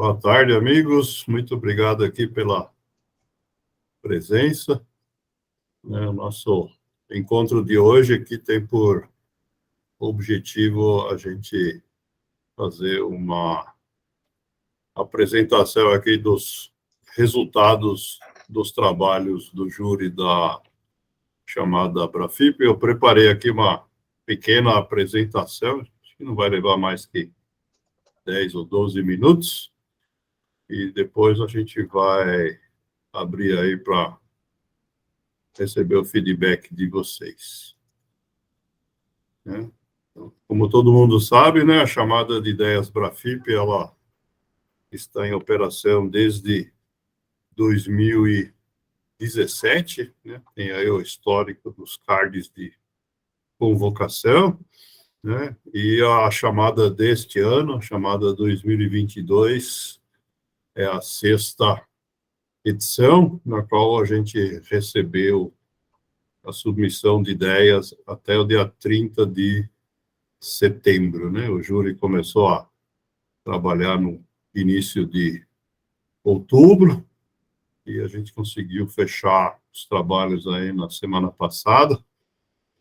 Boa tarde, amigos. Muito obrigado aqui pela presença. O nosso encontro de hoje aqui tem por objetivo a gente fazer uma apresentação aqui dos resultados dos trabalhos do júri da chamada Abrafip. Eu preparei aqui uma pequena apresentação, acho que não vai levar mais que 10 ou 12 minutos, e depois a gente vai abrir aí para receber o feedback de vocês. Né? Então, como todo mundo sabe, né, a chamada de ideias Brafip, ela está em operação desde 2017, né? Tem aí o histórico dos cards de convocação, né? E a chamada deste ano, a chamada 2022, é a sexta edição, na qual a gente recebeu a submissão de ideias até o dia 30 de setembro, né? O júri começou a trabalhar no início de outubro e a gente conseguiu fechar os trabalhos aí na semana passada.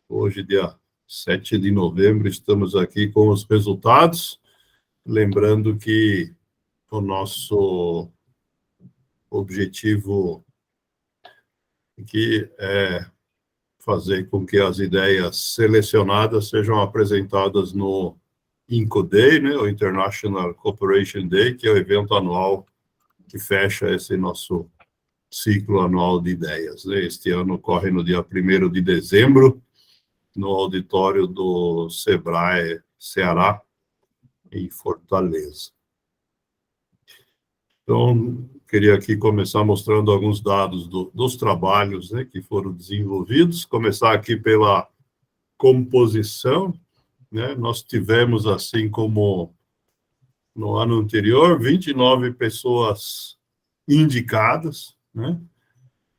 Hoje, dia 7 de novembro, estamos aqui com os resultados. Lembrando que o nosso objetivo aqui é fazer com que as ideias selecionadas sejam apresentadas no INCO Day, né, o International Cooperation Day, que é o evento anual que fecha esse nosso ciclo anual de ideias. Né? Este ano ocorre no dia 1º de dezembro, no auditório do Sebrae Ceará, em Fortaleza. Então, queria aqui começar mostrando alguns dados dos trabalhos, né, que foram desenvolvidos. Começar aqui pela composição, né? Nós tivemos, assim como no ano anterior, 29 pessoas indicadas, né?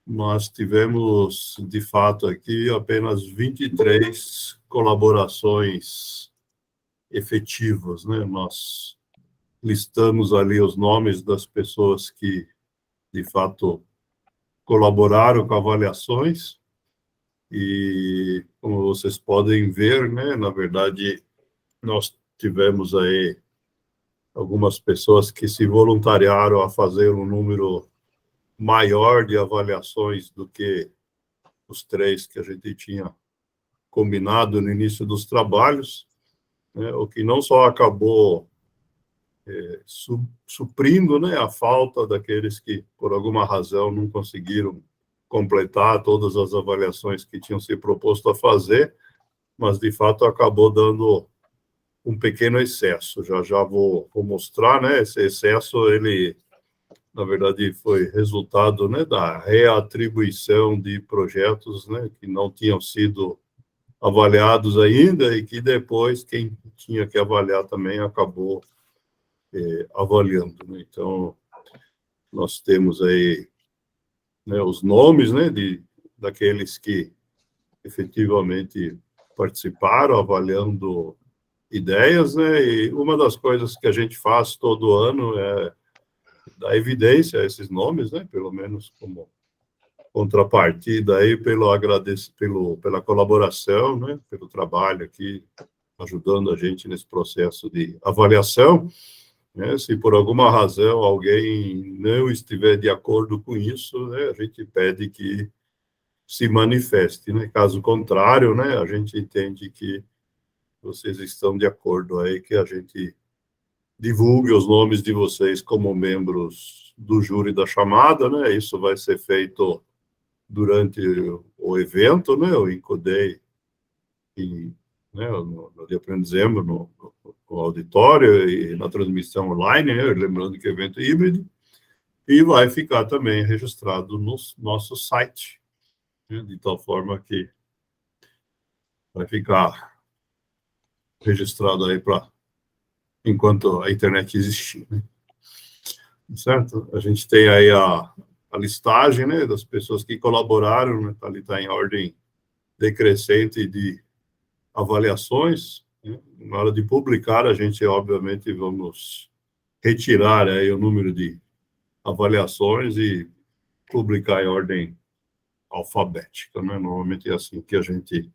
Nós tivemos, de fato, aqui apenas 23 colaborações efetivas, né? Nós listamos ali os nomes das pessoas que, de fato, colaboraram com avaliações e, como vocês podem ver, né, na verdade, nós tivemos aí algumas pessoas que se voluntariaram a fazer um número maior de avaliações do que os 3 que a gente tinha combinado no início dos trabalhos, né, o que não só acabou suprindo, né, a falta daqueles que, por alguma razão, não conseguiram completar todas as avaliações que tinham se proposto a fazer, mas, de fato, acabou dando um pequeno excesso. Já vou mostrar, né, esse excesso, ele, na verdade, foi resultado, né, da reatribuição de projetos, né, que não tinham sido avaliados ainda e que depois quem tinha que avaliar também acabou avaliando. Né? Então, nós temos aí, né, os nomes, né, daqueles que efetivamente participaram, avaliando ideias, né, e uma das coisas que a gente faz todo ano é dar evidência a esses nomes, né, pelo menos como contrapartida aí pela colaboração, né, pelo trabalho aqui, ajudando a gente nesse processo de avaliação. Né? Se por alguma razão alguém não estiver de acordo com isso, né, a gente pede que se manifeste. Né? Caso contrário, né, a gente entende que vocês estão de acordo aí, que a gente divulgue os nomes de vocês como membros do júri da chamada, né? Isso vai ser feito durante o evento, né? O INCO Day, né, no dia 1º de dezembro, no auditório e na transmissão online, né? Lembrando que é evento híbrido, e vai ficar também registrado no nosso site, né? De tal forma que vai ficar registrado aí para enquanto a internet existir, né? Certo? A gente tem aí a listagem, né, das pessoas que colaboraram, né, ali está em ordem decrescente de avaliações, né? Na hora de publicar, a gente, obviamente, vamos retirar aí o número de avaliações e publicar em ordem alfabética, né? Normalmente é assim que a gente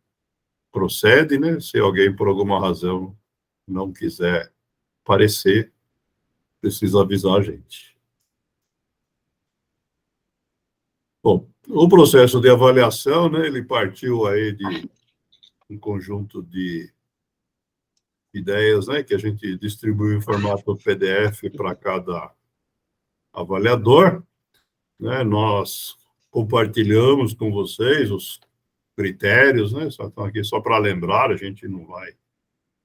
procede, né? Se alguém, por alguma razão, não quiser aparecer, precisa avisar a gente. Bom, o processo de avaliação, né, ele partiu aí de um conjunto de ideias, né, que a gente distribuiu em formato PDF para cada avaliador, né? Nós compartilhamos com vocês os critérios, né? Só estão aqui só para lembrar, a gente não vai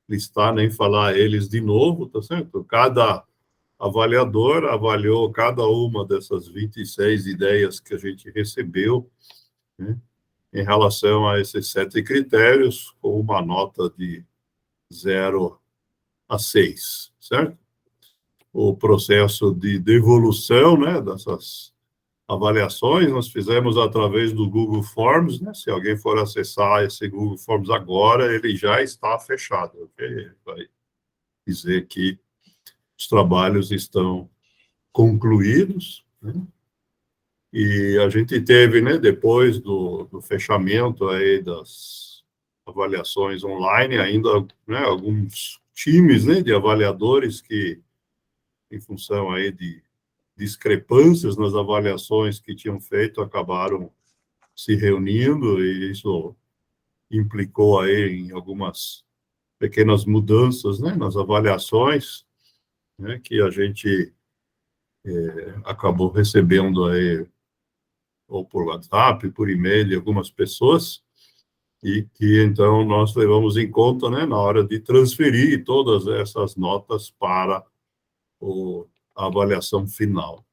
listar nem falar eles de novo, tá certo? Cada avaliador avaliou cada uma dessas 26 ideias que a gente recebeu, né, em relação a esses 7 critérios, com uma nota de 0 a 6, certo? O processo de devolução, né, dessas avaliações nós fizemos através do Google Forms, né? Se alguém for acessar esse Google Forms agora, ele já está fechado, ok? Ele vai dizer que os trabalhos estão concluídos, né? E a gente teve, né, depois do fechamento aí das avaliações online, ainda, né, alguns times, né, de avaliadores que, em função aí de discrepâncias nas avaliações que tinham feito, acabaram se reunindo, e isso implicou aí em algumas pequenas mudanças, né, nas avaliações, né, que a gente acabou recebendo aí, ou por WhatsApp, por e-mail, de algumas pessoas, e que então nós levamos em conta, né, na hora de transferir todas essas notas para a avaliação final.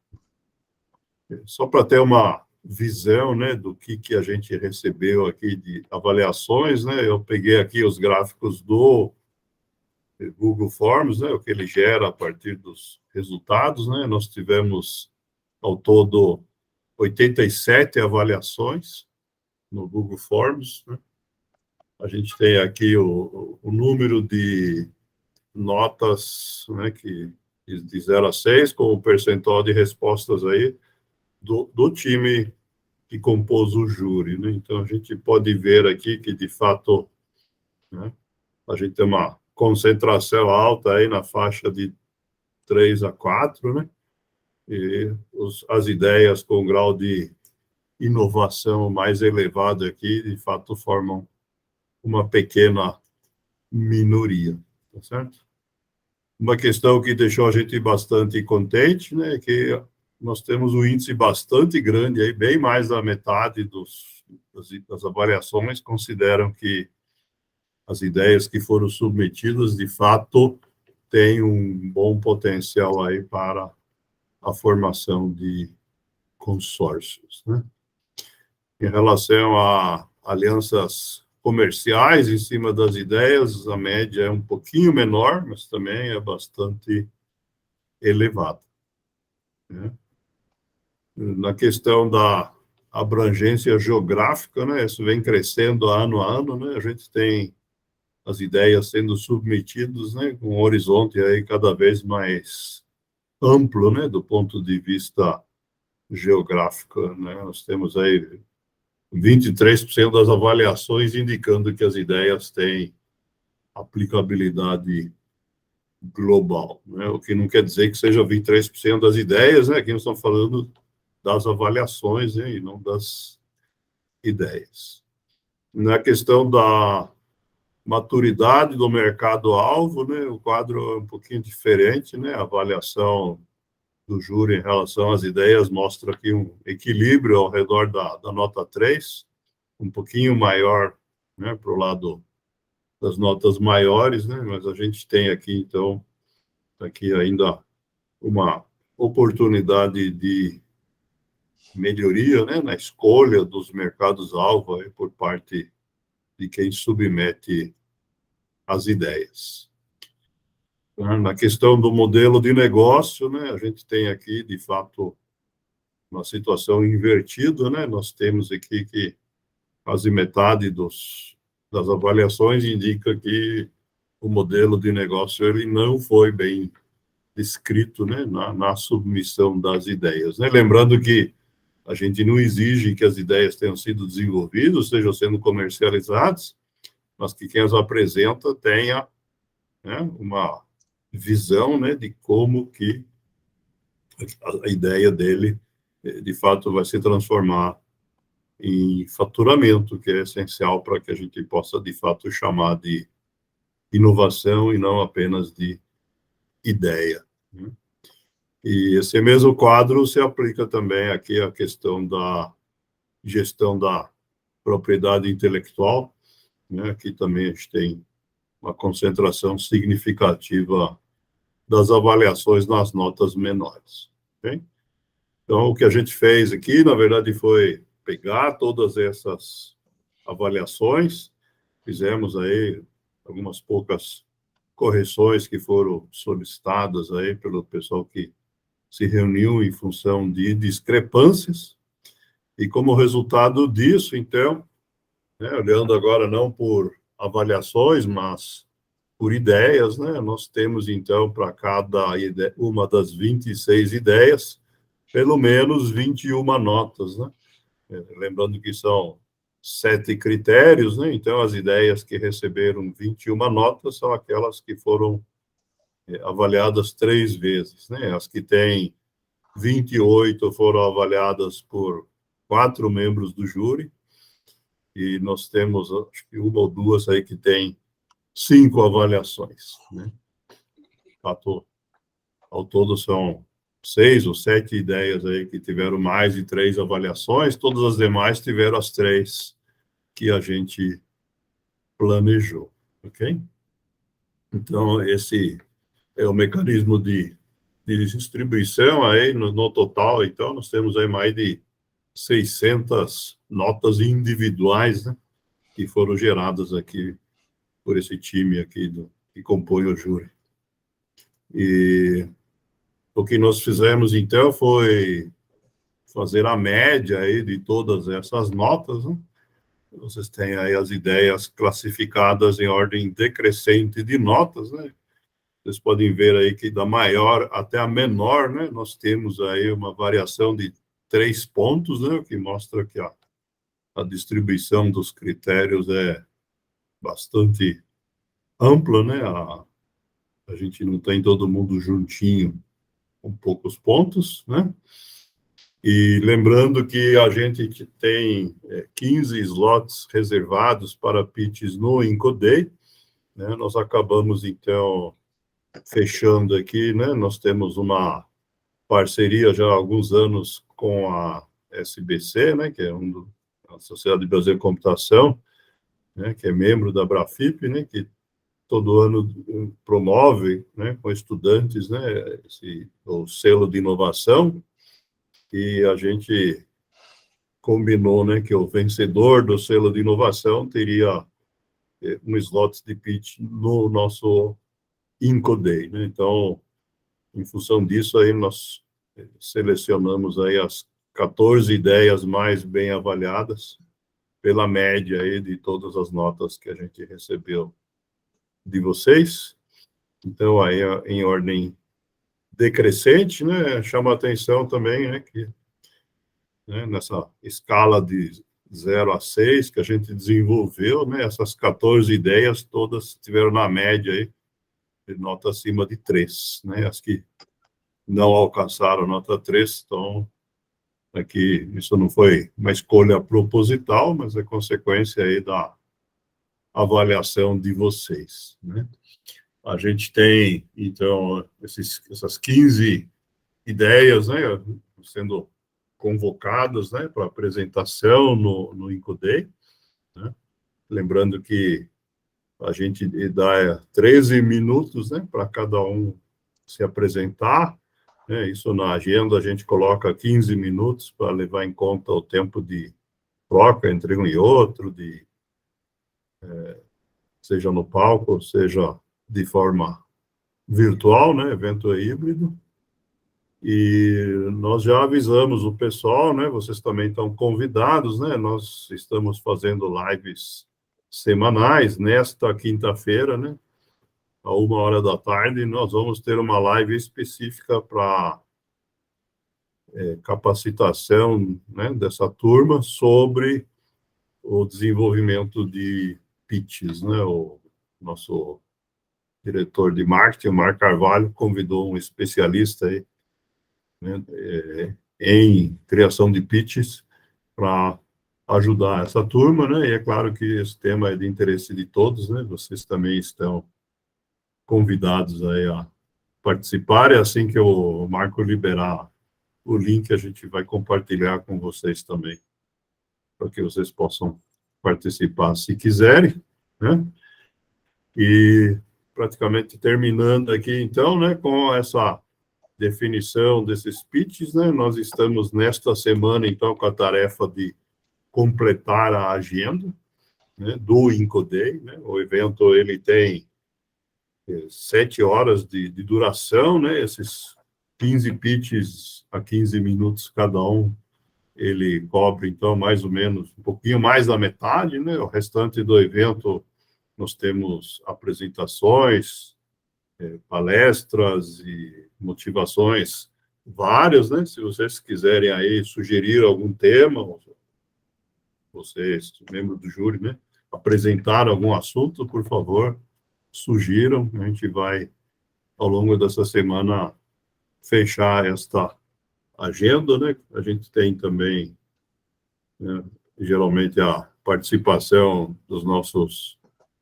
Só para ter uma visão, né, do que a gente recebeu aqui de avaliações, né, eu peguei aqui os gráficos do Google Forms, né, o que ele gera a partir dos resultados, né, nós tivemos ao todo 87 avaliações no Google Forms, né. A gente tem aqui o número de notas, né, que de 0 a 6, com o percentual de respostas aí do time que compôs o júri, né? Então, a gente pode ver aqui que, de fato, né, a gente tem uma concentração alta aí na faixa de 3 a 4, né? E as ideias com grau de inovação mais elevado aqui, de fato, formam uma pequena minoria, tá certo? Uma questão que deixou a gente bastante contente, né, é que nós temos um índice bastante grande, aí, bem mais da metade das avaliações consideram que as ideias que foram submetidas, de fato, têm um bom potencial aí para a formação de consórcios, né? Em relação a alianças comerciais em cima das ideias, a média é um pouquinho menor, mas também é bastante elevada, né? Na questão da abrangência geográfica, né, isso vem crescendo ano a ano, né, a gente tem as ideias sendo submetidas, né, com um horizonte aí cada vez mais amplo, né, do ponto de vista geográfico, né, nós temos aí 23% das avaliações indicando que as ideias têm aplicabilidade global, né, o que não quer dizer que seja 23% das ideias, né, aqui nós estamos falando das avaliações, né, e não das ideias. Na questão da maturidade do mercado-alvo, né, o quadro é um pouquinho diferente, né, a avaliação do júri em relação às ideias mostra aqui um equilíbrio ao redor da nota 3, um pouquinho maior, né, para o lado das notas maiores, né, mas a gente tem aqui, então, aqui ainda uma oportunidade de melhoria, né, na escolha dos mercados-alvo por parte de quem submete as ideias. Na questão do modelo de negócio, né, a gente tem aqui, de fato, uma situação invertida, né, nós temos aqui que quase metade das avaliações indica que o modelo de negócio ele não foi bem descrito, né, na submissão das ideias, né? Lembrando que a gente não exige que as ideias tenham sido desenvolvidas, estejam sendo comercializadas, mas que quem as apresenta tenha, né, uma visão, né, de como que a ideia dele, de fato, vai se transformar em faturamento, que é essencial para que a gente possa, de fato, chamar de inovação e não apenas de ideia, né? E esse mesmo quadro se aplica também aqui à questão da gestão da propriedade intelectual, né? Aqui também a gente tem uma concentração significativa das avaliações nas notas menores, ok? Então, o que a gente fez aqui, na verdade, foi pegar todas essas avaliações, fizemos aí algumas poucas correções que foram solicitadas aí pelo pessoal que se reuniu em função de discrepâncias, e como resultado disso, então, né, olhando agora não por avaliações, mas por ideias, né, nós temos, então, para cada uma das 26 ideias, pelo menos 21 notas, né? Lembrando que são 7 critérios, né? Então, as ideias que receberam 21 notas são aquelas que foram avaliadas 3 vezes, né? As que têm 28 foram avaliadas por 4 membros do júri, e nós temos, acho que uma ou duas aí que tem 5 avaliações, né? Ao todo são 6 ou 7 ideias aí que tiveram mais de 3 avaliações, todas as demais tiveram as 3 que a gente planejou, ok? Então, esse é o mecanismo de distribuição aí no total. Então, nós temos aí mais de 600 notas individuais, né, que foram geradas aqui por esse time aqui que compõe o júri. E o que nós fizemos, então, foi fazer a média aí de todas essas notas, né? Vocês têm aí as ideias classificadas em ordem decrescente de notas, né? Vocês podem ver aí que da maior até a menor, né, nós temos aí uma variação de 3 pontos, né, o que mostra que a distribuição dos critérios é bastante ampla, né? A gente não tem todo mundo juntinho com poucos pontos, né? E lembrando que a gente tem 15 slots reservados para pitches no Incoday, né? Nós acabamos, então, fechando aqui, né? Nós temos uma parceria já há alguns anos com a SBC, né? Que é a Sociedade Brasileira de Computação, né? Que é membro da Brafip, né? Que todo ano promove, né? Com estudantes, né? O selo de inovação. E a gente combinou, né, que o vencedor do selo de inovação teria um slot de pitch no nosso Incoday, né? Então, em função disso, aí nós selecionamos aí as 14 ideias mais bem avaliadas pela média aí de todas as notas que a gente recebeu de vocês. Então, aí em ordem decrescente, né, chama a atenção também, né, que, né, nessa escala de 0 a 6 que a gente desenvolveu, né, essas 14 ideias todas tiveram na média aí de nota acima de 3, né, as que não alcançaram nota 3 estão aqui. Isso não foi uma escolha proposital, mas é consequência aí da avaliação de vocês, né? A gente tem, então, essas 15 ideias, né, sendo convocadas, né, para apresentação no Incoday, né? Lembrando que a gente dá 13 minutos, né, para cada um se apresentar, né? Isso na agenda a gente coloca 15 minutos para levar em conta o tempo de troca entre um e outro, seja no palco, seja de forma virtual, né, evento híbrido. E nós já avisamos o pessoal, né, vocês também estão convidados, né, nós estamos fazendo lives semanais, nesta quinta-feira, né, à 13h, nós vamos ter uma live específica para capacitação, né, dessa turma sobre o desenvolvimento de pitches, né? O nosso diretor de marketing, o Marco Carvalho, convidou um especialista aí, né, em criação de pitches para ajudar essa turma, né? E é claro que esse tema é de interesse de todos, né? Vocês também estão convidados aí a participar. E assim que o Marco liberar o link, a gente vai compartilhar com vocês também, para que vocês possam participar se quiserem, né? E praticamente terminando aqui, então, né, com essa definição desses pitches, né, nós estamos nesta semana, então, com a tarefa de completar a agenda, né, do Incoday, né? O evento, ele tem 7 horas de duração, né? Esses 15 pitches a 15 minutos cada um, ele cobre, então, mais ou menos, um pouquinho mais da metade, né? O restante do evento, nós temos apresentações, palestras e motivações várias, né? Se vocês quiserem aí sugerir algum tema, vocês, membros do júri, né? Apresentar algum assunto, por favor, sugiram. A gente vai, ao longo dessa semana, fechar esta agenda, né? A gente tem também, né, geralmente, a participação dos nossos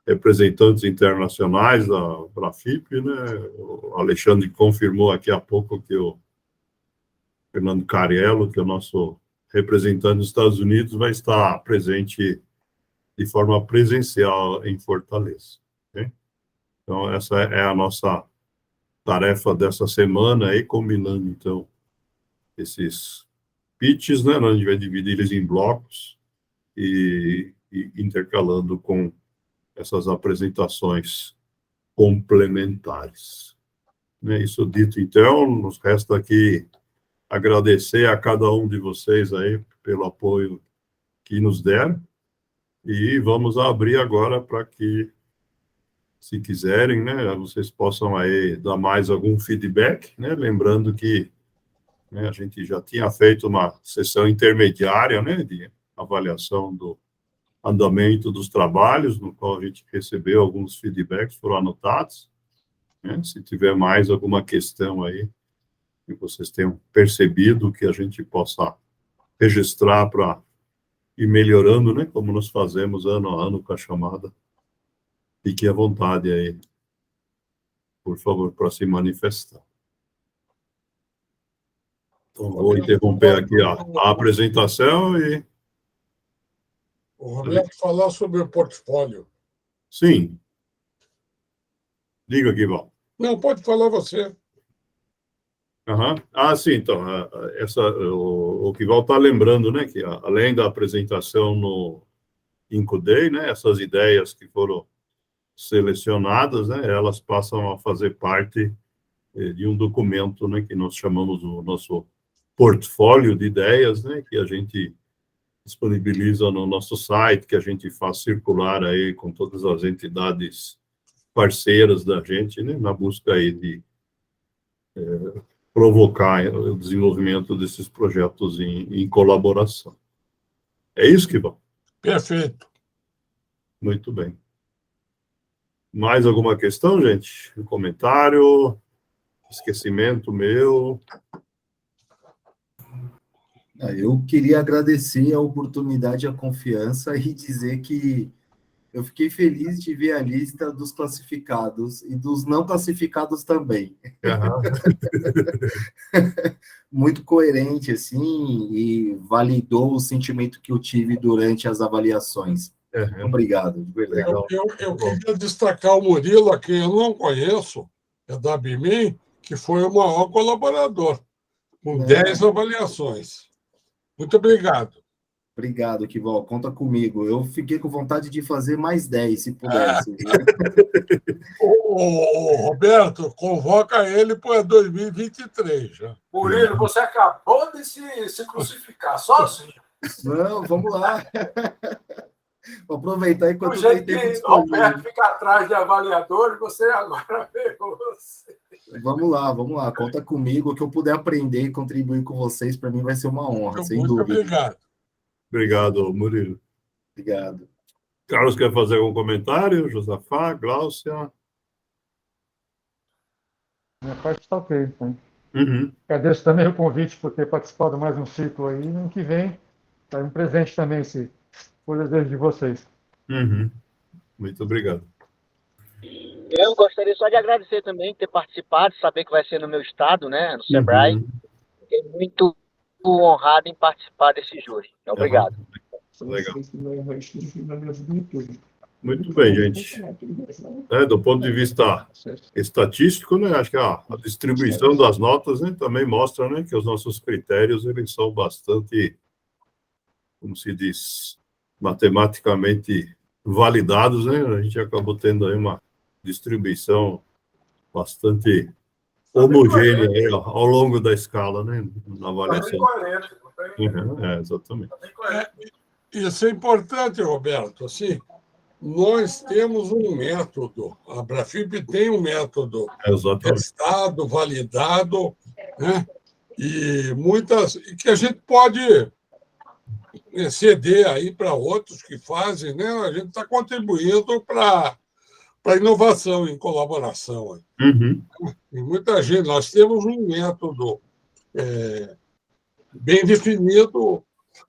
representantes internacionais da FIP, né? O Alexandre confirmou aqui há pouco que o Fernando Cariello, que é o nosso representante dos Estados Unidos, vai estar presente de forma presencial em Fortaleza. Okay? Então, essa é a nossa tarefa dessa semana, aí, combinando, então, esses pitches, né? A gente vai dividir eles em blocos e intercalando com essas apresentações complementares. Isso dito, então, nos resta aqui agradecer a cada um de vocês aí pelo apoio que nos deram e vamos abrir agora para que, se quiserem, né, vocês possam aí dar mais algum feedback, né, lembrando que, né, a gente já tinha feito uma sessão intermediária, né, de avaliação do andamento dos trabalhos, no qual a gente recebeu alguns feedbacks, foram anotados, né, se tiver mais alguma questão aí que vocês tenham percebido, que a gente possa registrar para ir melhorando, né, como nós fazemos ano a ano com a chamada. Fique à vontade aí, por favor, para se manifestar. Então, vou interromper aqui a apresentação e... O Roberto falar sobre o portfólio. Sim. Diga, Guival. Não, pode falar você. Uhum. Ah, sim, então, o Guival está lembrando, né, que além da apresentação no Incoday, né, essas ideias que foram selecionadas, né, elas passam a fazer parte de um documento, né, que nós chamamos o nosso portfólio de ideias, né, que a gente disponibiliza no nosso site, que a gente faz circular aí com todas as entidades parceiras da gente, né, na busca aí de provocar o desenvolvimento desses projetos em colaboração. É isso, Kival? Perfeito. Muito bem. Mais alguma questão, gente? Um comentário? Esquecimento meu? Eu queria agradecer a oportunidade, a confiança e dizer que eu fiquei feliz de ver a lista dos classificados e dos não classificados também. Muito coerente, assim, e validou o sentimento que eu tive durante as avaliações. Obrigado, de verdade. Eu queria destacar o Murilo, a quem eu não conheço, é da BIMIM, que foi o maior colaborador, com 10 avaliações. Muito obrigado. Obrigado, Kival. Conta comigo. Eu fiquei com vontade de fazer mais 10, se pudesse. O Roberto, convoca ele para 2023. Já. Murilo, você acabou de se crucificar sozinho. Não, vamos lá. Vou aproveitar enquanto Do tem jeito tempo que disponível. Roberto fica atrás de avaliadores, você agora vê você. Vamos lá. Conta comigo. O que eu puder aprender e contribuir com vocês, para mim vai ser uma honra, sem Muito dúvida. obrigado. Obrigado, Murilo. Obrigado. Carlos quer fazer algum comentário? Josafá, Gláucia? Minha parte está ok, então. Uhum. Agradeço também o convite por ter participado mais um ciclo aí. No ano que vem, está um presente também, se for desejo de vocês. Uhum. Muito obrigado. Eu gostaria só de agradecer também ter participado, saber que vai ser no meu estado, né, no Sebrae. Uhum. Fiquei muito honrado em participar desse júri. Obrigado. Legal. Muito bem, gente. Do ponto de vista estatístico, né, acho que a distribuição das notas, né, também mostra, né, que os nossos critérios eles são bastante, como se diz, matematicamente validados, né? A gente acabou tendo aí uma distribuição bastante homogênea aí, ao longo da escala, né, na avaliação. Exatamente. Isso é importante, Roberto. Assim, nós temos um método, a Abrafip tem um método testado, validado, né? E que a gente pode ceder aí para outros que fazem, né? A gente está contribuindo para a inovação em colaboração. Uhum. E muita gente, nós temos um método bem definido,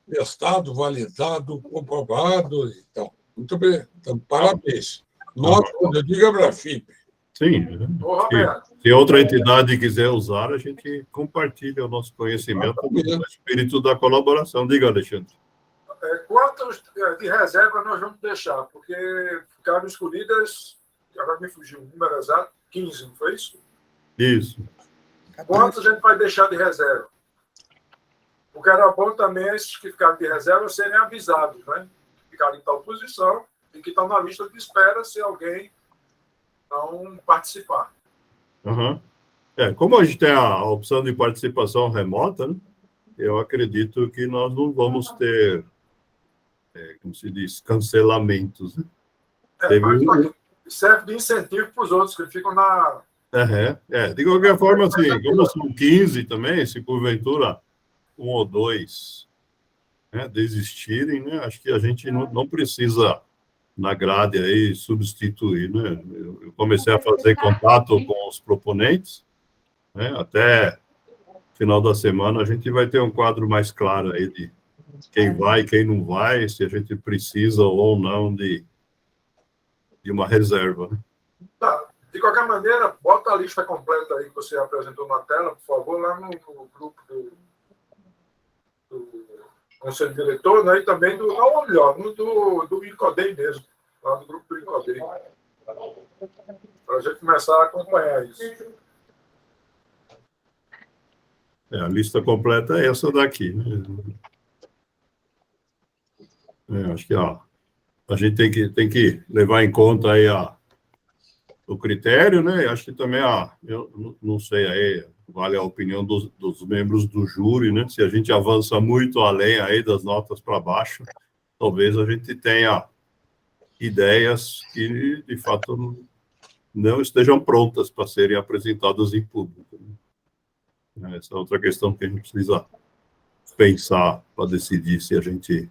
testado, validado, comprovado e tal. Muito bem, então, parabéns. Nós, quando eu digo Abrafip. Sim. Se outra entidade quiser usar, a gente compartilha o nosso conhecimento no espírito da colaboração. Diga, Alexandre. Quantos de reserva nós vamos deixar? Porque ficaram escolhidas, agora me fugiu o número exato, 15, não foi isso? Isso. Quantos a gente vai deixar de reserva? Porque era bom também esses que ficaram de reserva serem avisados, né? Ficaram em tal posição e que estão na lista de espera se alguém não participar. Uhum. Como a gente tem a opção de participação remota, né, eu acredito que nós não vamos ter, como se diz, cancelamentos. Né? Serve de incentivo para os outros que ficam na... De qualquer forma, assim, como são 15 também, se porventura um ou dois, né, desistirem, né, acho que a gente não precisa, na grade, aí, substituir. Né? Eu comecei a fazer contato com os proponentes, né, até final da semana a gente vai ter um quadro mais claro aí de quem vai, quem não vai, se a gente precisa ou não de uma reserva. Né? Tá. De qualquer maneira, bota a lista completa aí que você apresentou na tela, por favor, lá no grupo do Conselho Diretor, né? E também ou melhor, do INCODEI mesmo, lá do grupo do INCODEI. Para a gente começar a acompanhar isso. A lista completa é essa daqui. Né? Acho que a gente tem que levar em conta aí o critério, né? Acho que também eu não sei aí, vale a opinião dos membros do júri, né? Se a gente avança muito além aí das notas para baixo, talvez a gente tenha ideias que, de fato, não estejam prontas para serem apresentadas em público. Né? Essa é outra questão que a gente precisa pensar para decidir se a gente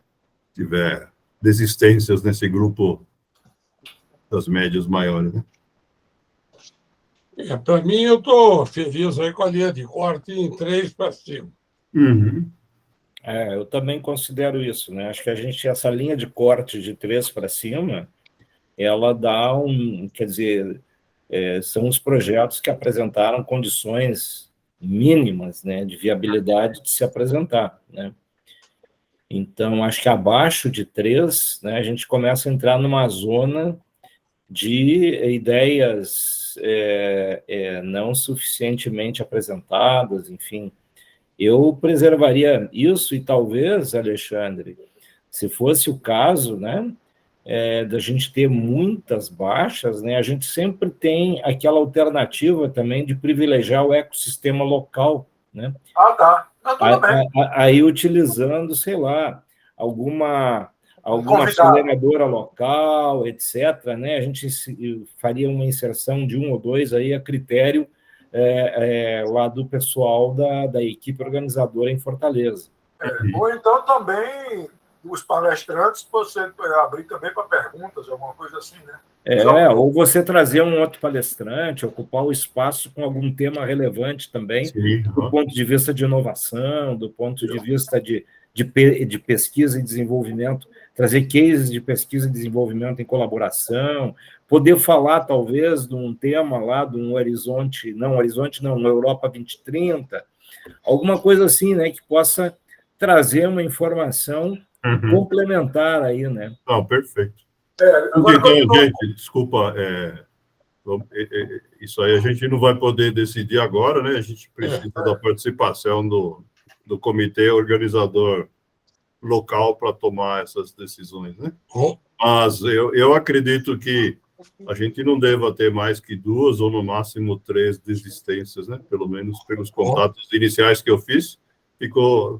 tiver desistências nesse grupo das médias maiores, né? Para mim, eu estou feliz aí com a linha de corte em 3 para cima. Uhum. Eu também considero isso, né? Acho que essa linha de corte de 3 para cima, ela dá quer dizer, são os projetos que apresentaram condições mínimas, né, de viabilidade de se apresentar, né? Então, acho que abaixo de 3, né, a gente começa a entrar numa zona de ideias não suficientemente apresentadas, enfim. Eu preservaria isso e talvez, Alexandre, se fosse o caso, né, da gente ter muitas baixas, né, a gente sempre tem aquela alternativa também de privilegiar o ecossistema local, né? Tá. Tudo bem. Aí utilizando, sei lá, alguma aceleradora local, etc., né? A gente faria uma inserção de 1 ou 2 aí a critério lá do pessoal da equipe organizadora em Fortaleza. Ou então também os palestrantes, você abrir também para perguntas, alguma coisa assim, né? Ou você trazer um outro palestrante, ocupar o espaço com algum tema relevante também, sim, do ponto de vista de inovação, do ponto de vista de pesquisa e desenvolvimento, trazer cases de pesquisa e desenvolvimento em colaboração, poder falar, talvez, de um tema lá, de um horizonte não, uma Europa 2030, alguma coisa assim, né, que possa trazer uma informação complementar aí, né? Não, perfeito. Então, gente, desculpa, isso aí a gente não vai poder decidir agora, né? A gente precisa da participação do comitê organizador local para tomar essas decisões, né? Mas eu acredito que a gente não deva ter mais que 2 ou, no máximo, 3 desistências, né? Pelo menos pelos contatos iniciais que eu fiz.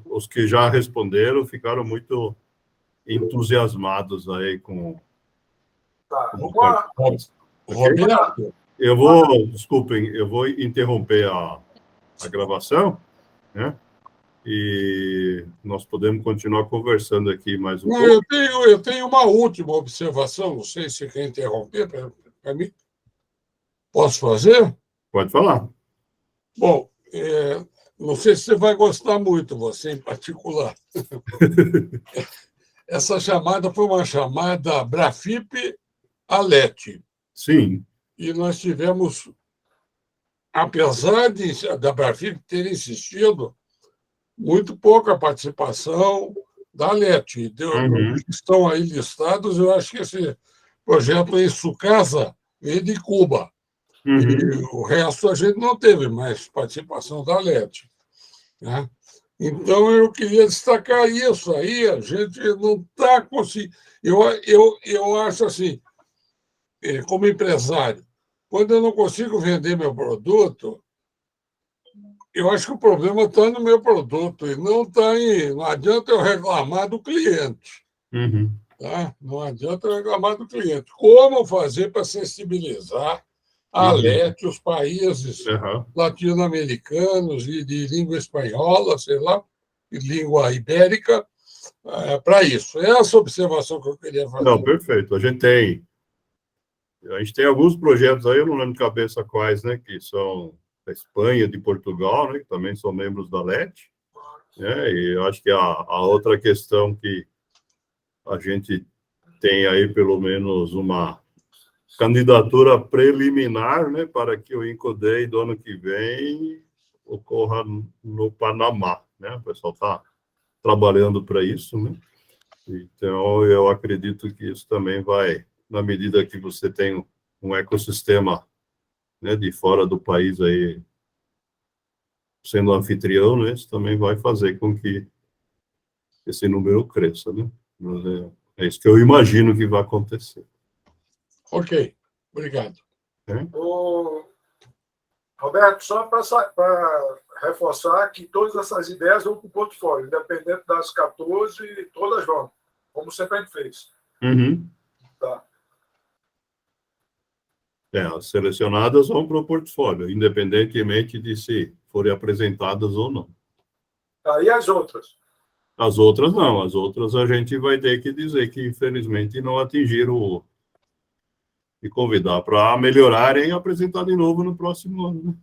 Os que já responderam ficaram muito entusiasmados aí com... Roberto. Desculpem, eu vou interromper a gravação, né? E nós podemos continuar conversando aqui mais um pouco. Eu tenho uma última observação, não sei se quer interromper para mim. Posso fazer? Pode falar. Bom, não sei se você vai gostar muito, você em particular. Essa chamada foi uma chamada Brafip-ALET. Sim. E nós tivemos, apesar da Brafip ter insistido, muito pouca participação da ALET. Dos que estão aí listados, eu acho que esse projeto aí, Sucasa, veio de Cuba. E o resto a gente não teve mais participação da ALET. Né? Então, eu queria destacar isso aí, a gente não está conseguindo... Eu acho assim, como empresário, quando eu não consigo vender meu produto, eu acho que o problema está no meu produto e não está em... Não adianta eu reclamar do cliente. Tá? Não adianta eu reclamar do cliente. Como fazer para sensibilizar a ALET, os países latino-americanos e de língua espanhola, sei lá, e língua ibérica, para isso. É essa observação que eu queria fazer. Não, perfeito. A gente tem alguns projetos aí, eu não lembro de cabeça quais, né, que são da Espanha, de Portugal, né, que também são membros da ALET, né, e eu acho que a outra questão que a gente tem aí, pelo menos, uma candidatura preliminar, né, para que o Incodei do ano que vem ocorra no Panamá, né? O pessoal está trabalhando para isso, né? Então, eu acredito que isso também vai, na medida que você tem um ecossistema, né, de fora do país aí, sendo anfitrião, né, isso também vai fazer com que esse número cresça, né? É isso que eu imagino que vai acontecer. Ok, obrigado. Roberto, só para reforçar que todas essas ideias vão para o portfólio, independente das 14, todas vão, como sempre a gente fez. Tá. As selecionadas vão para o portfólio, independentemente de se forem apresentadas ou não. E as outras? As outras não, as outras a gente vai ter que dizer que, infelizmente, não atingiram e convidar para melhorarem e apresentar de novo no próximo ano.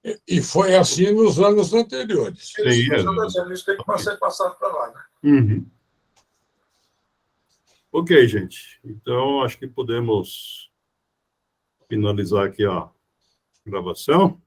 Né? E foi assim nos anos anteriores. Sim, isso tem que ser passado para lá. Né? Ok, gente. Então, acho que podemos finalizar aqui a gravação.